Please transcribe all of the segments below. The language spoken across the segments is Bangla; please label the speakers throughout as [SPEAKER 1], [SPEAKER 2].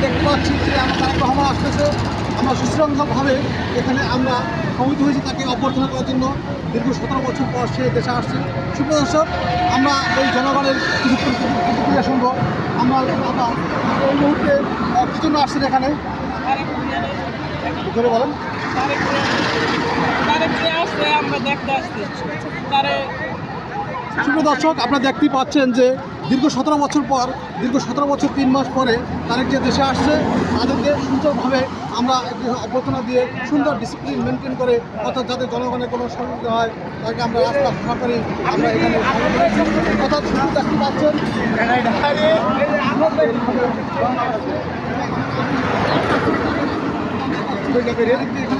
[SPEAKER 1] দেখতে পাচ্ছি যে আমরা তারেক রহমান আসতেছে। আমরা সুশৃঙ্খলভাবে এখানে আমরা সমবেত হয়েছি তাকে অভ্যর্থনা করার জন্য। দীর্ঘ 17 বছর পর সে দেশে আসছে। সুপ্রদর্শক, আমরা এই জনগণের কিছু প্রতিক্রিয়া শুনবো। আমরা এই মুহূর্তে কী জন্য আসছেন এখানে ধরে বলেন? সুপ্রদর্শক, আপনারা দেখতেই পাচ্ছেন যে দীর্ঘ 17 বছর পর, দীর্ঘ 17 বছর 3 মাস পরে তারেক যে দেশে আসছে, তাদেরকে সুন্দরভাবে আমরা অভ্যর্থনা দিয়ে সুন্দর ডিসিপ্লিন মেনটেন করে, অর্থাৎ যাতে জনগণের কোনো সমস্যা হয় তাকে আমরা রাস্তা ফাঁকা করি। আমরা এখানে অর্থাৎ শুধু দেখতে পাচ্ছেন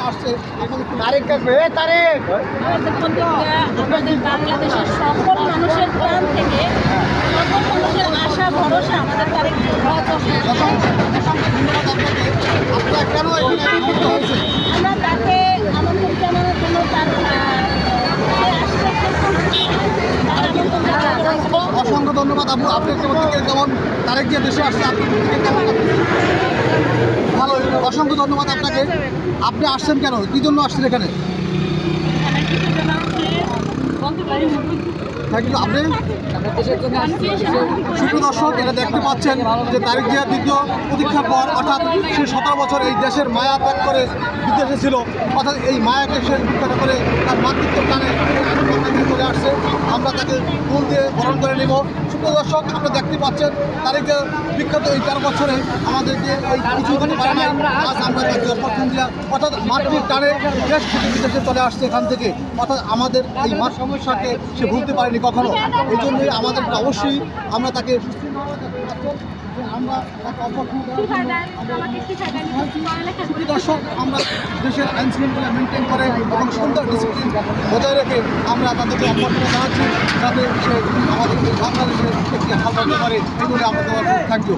[SPEAKER 1] আসছে
[SPEAKER 2] আমাদের বাংলাদেশের সকল মানুষের প্রাণ থেকে সকল মানুষের আশা ভরসা আমাদের তারেক আমরা তাকে আমন্ত্রণ জানানোর জন্য তার
[SPEAKER 1] অসংখ্য ধন্যবাদ আপু। আপনার যেমন তারেক যে দেশে আসছে আপনি কেমন? ভালো, অসংখ্য ধন্যবাদ আপনাকে। আপনি আসছেন কেন, কী জন্য আসছেন এখানে? আপনি সুপ্রদর্শক, এটা দেখতে পাচ্ছেন যে তারেক জিয়া দীর্ঘ প্রতীক্ষার পর, অর্থাৎ সে 17 বছর এই দেশের মায়া ত্যাগ করে বিদেশে ছিল, অর্থাৎ এই মায়াকে সে বিখ্যাত করে তার মাতৃত্ব টানে চলে আসছে। আমরা তাকে ফুল দিয়ে বরণ করে নেব। সুপ্রদর্শক, আপনারা দেখতে পাচ্ছেন তারেক জিয়া বিখ্যাত এই 13 বছরে আমাদেরকে এই কিছু দিতে পারে নাই। আজ আমরা তাকে অভ্যর্থনা দিয়া, অর্থাৎ মাতৃর টানে দেশ থেকে বিদেশে চলে আসছে এখান থেকে, অর্থাৎ আমাদের এই মার সমস্যাকে সে ভুলতে পারেনি কখনো। এই জন্যই আমাদের অবশ্যই আমরা তাকে দর্শক, আমরা দেশের আইন শৃঙ্খলা মেনটেন করে এবং সুন্দর ডিসিপ্লিন বজায় রেখে আমরা তাদেরকে অভ্যর্থনা জানাচ্ছি, যাতে সে আমাদের বাংলাদেশে একটি হাল করতে পারে। এগুলো আমরা থ্যাংক ইউ।